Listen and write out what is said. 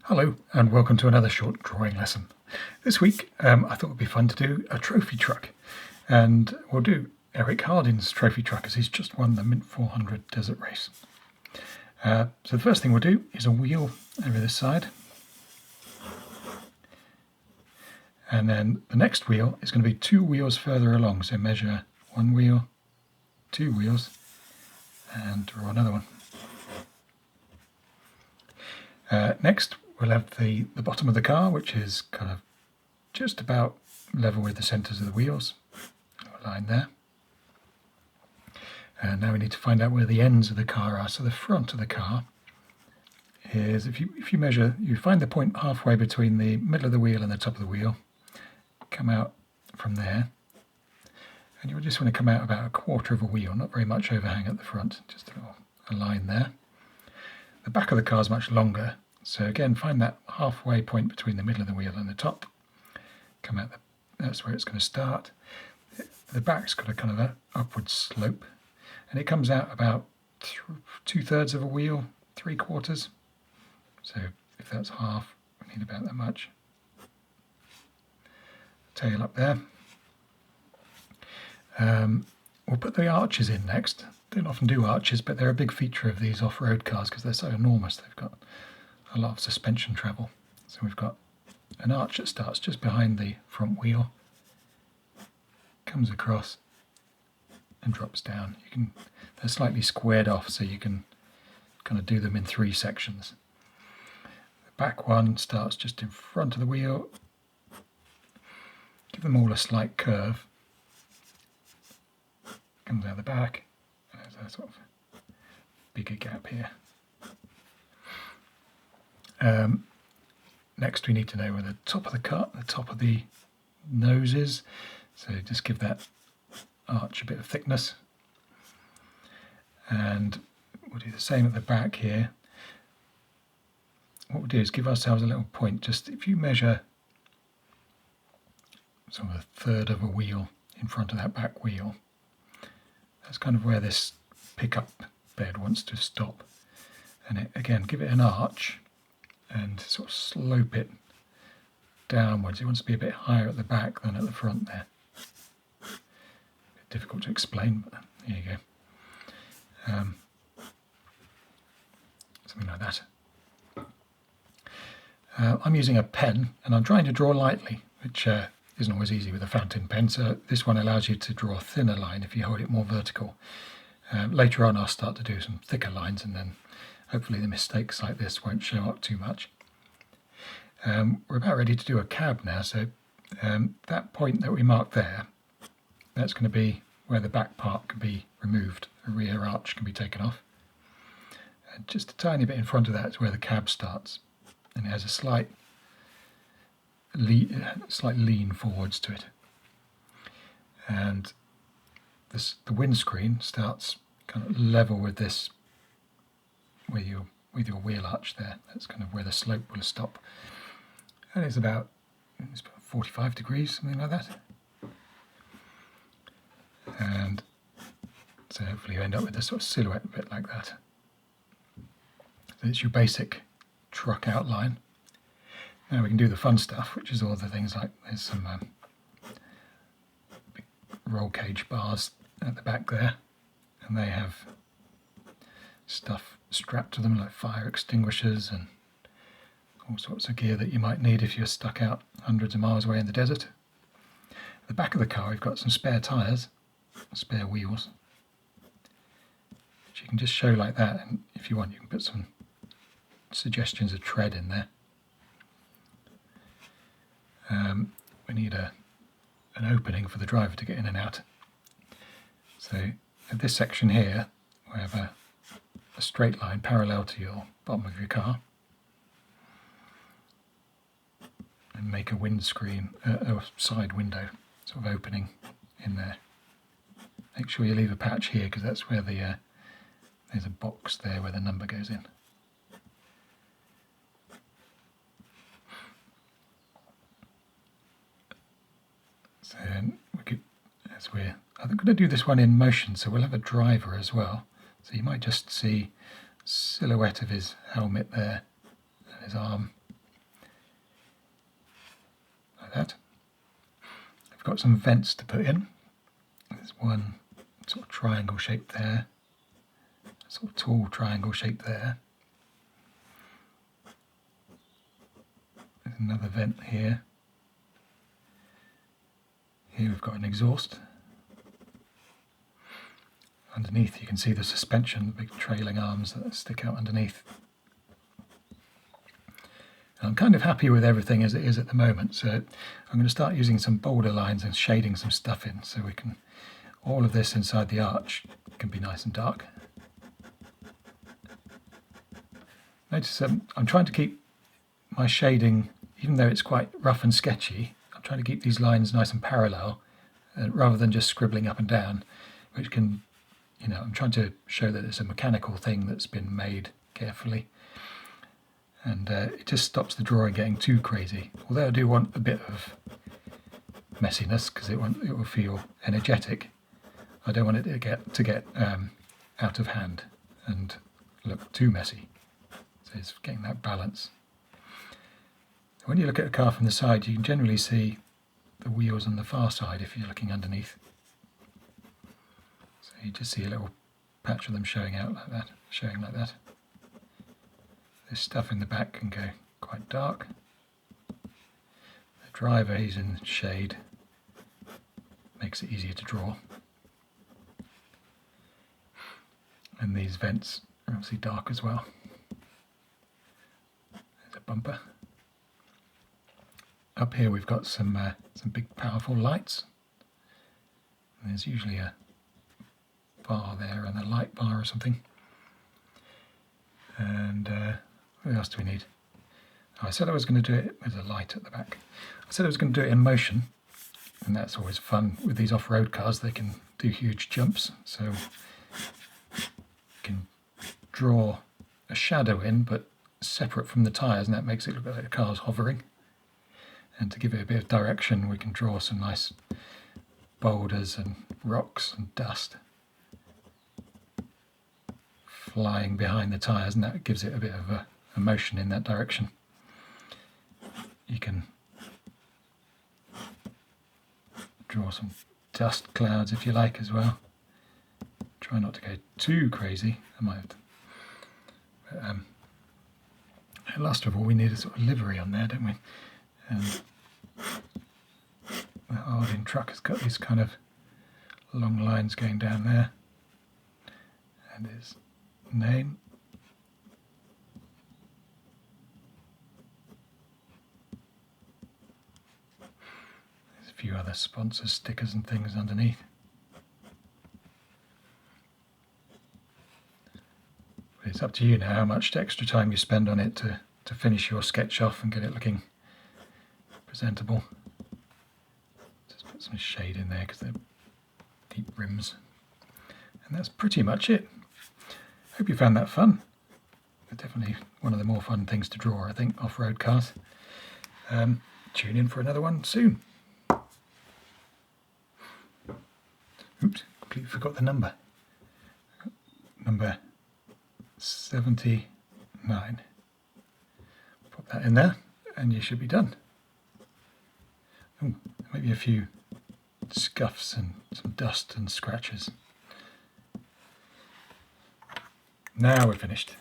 Hello and welcome to another short drawing lesson. This week I thought it would be fun to do a trophy truck, and we'll do Eric Hardin's trophy truck as he's just won the Mint 400 desert race. So the first thing we'll do is a wheel over this side, and then the next wheel is going to be 2 wheels further along, so measure 1 wheel, 2 wheels and draw another one. Next we'll have the bottom of the car, which is kind of just about level with the centres of the wheels. A line there. And now we need to find out where the ends of the car are. So the front of the car is, if you measure, you find the point halfway between the middle of the wheel and the top of the wheel, come out from there, and you just want to come out about 1/4 of a wheel, not very much overhang at the front, just a line there. The back of the car is much longer, so again find that halfway point between the middle of the wheel and the top, come out, that's where it's going to start. The back's got a kind of an upward slope, and it comes out about 2/3 of a wheel, 3/4. So if that's half, we need about that much. Tail up there. We'll put the arches in next. Don't often do arches, but they're a big feature of these off-road cars because they're so enormous. They've got a lot of suspension travel. So we've got an arch that starts just behind the front wheel, comes across and drops down. They're slightly squared off, so you can kind of do them in 3 sections. The back one starts just in front of the wheel. Give them all a slight curve. Comes out the back. There's a sort of bigger gap here. Next we need to know where the top of the cut, the top of the nose is. So just give that arch a bit of thickness. And we'll do the same at the back here. What we'll do is give ourselves a little point. Just if you measure sort of 1/3 of a wheel in front of that back wheel, that's kind of where this pickup bed wants to stop. And again, give it an arch and sort of slope it downwards. It wants to be a bit higher at the back than at the front there. A bit difficult to explain, but here you go. Something like that. I'm using a pen and I'm trying to draw lightly, which isn't always easy with a fountain pen, so this one allows you to draw a thinner line if you hold it more vertical. Later on I'll start to do some thicker lines, and then hopefully the mistakes like this won't show up too much. We're about ready to do a cab now, so that point that we marked there, that's going to be where the back part can be removed, the rear arch can be taken off. And just a tiny bit in front of that is where the cab starts, and it has a slight lean forwards to it. And the windscreen starts kind of level with this, with your wheel arch there. That's kind of where the slope will stop. And it's about 45 degrees, something like that. And so hopefully you end up with a sort of silhouette a bit like that. So it's your basic truck outline. Now we can do the fun stuff, which is all the things like there's some big roll cage bars at the back there, and they have stuff strapped to them like fire extinguishers and all sorts of gear that you might need if you're stuck out hundreds of miles away in the desert. At the back of the car we've got some spare tyres, spare wheels, which you can just show like that, and if you want you can put some suggestions of tread in there. We need an opening for the driver to get in and out. So at this section here we have a straight line parallel to your bottom of your car, and make a windscreen, a side window sort of opening in there. Make sure you leave a patch here because that's where there's a box there where the number goes in. So we could, I'm going to do this one in motion, so we'll have a driver as well. So you might just see silhouette of his helmet there and his arm like that. I've got some vents to put in. There's one sort of triangle shape there, a sort of tall triangle shape there. There's another vent here. Here we've got an exhaust. Underneath you can see the suspension, the big trailing arms that stick out underneath. And I'm kind of happy with everything as it is at the moment, so I'm going to start using some boulder lines and shading some stuff in, so we can, all of this inside the arch can be nice and dark. Notice I'm trying to keep my shading, even though it's quite rough and sketchy, I'm trying to keep these lines nice and parallel, rather than just scribbling up and down, which can, you know, I'm trying to show that it's a mechanical thing that's been made carefully. And it just stops the drawing getting too crazy. Although I do want a bit of messiness because it will feel energetic. I don't want it to get out of hand and look too messy. So it's getting that balance. When you look at a car from the side, you can generally see the wheels on the far side if you're looking underneath. So you just see a little patch of them showing like that. This stuff in the back can go quite dark. The driver, he's in shade, makes it easier to draw. And these vents are obviously dark as well. There's a bumper. Up here we've got some big powerful lights. And there's usually a bar there and a light bar or something. And what else do we need? Oh, I said I was going to do it with a light at the back. I said I was going to do it in motion, and that's always fun with these off-road cars. They can do huge jumps, so you can draw a shadow in, but separate from the tyres, and that makes it look like the car's hovering. And to give it a bit of direction, we can draw some nice boulders and rocks and dust flying behind the tyres, and that gives it a bit of a motion in that direction. You can draw some dust clouds if you like as well. Try not to go too crazy. I might have to. But, and last of all, we need a sort of livery on there, don't we? And the Hardin truck has got these kind of long lines going down there, and his name. There's a few other sponsor stickers and things underneath. But it's up to you now how much extra time you spend on it to finish your sketch off and get it looking presentable. Just put some shade in there because they're deep rims. And that's pretty much it. Hope you found that fun. They're definitely one of the more fun things to draw, I think, off-road cars. Tune in for another one soon. Oops, completely forgot the number. Number 79. Pop that in there and you should be done. Ooh, maybe a few scuffs and some dust and scratches. Now we're finished.